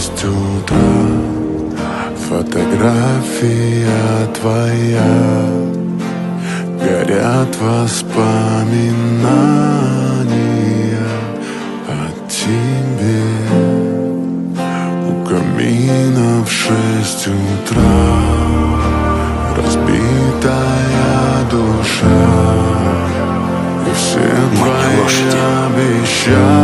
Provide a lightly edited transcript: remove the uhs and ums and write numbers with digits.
6 утра. Фотография твоя, горят воспоминания о тебе. У камина в 6 утра разбитая душа, и все твои обещания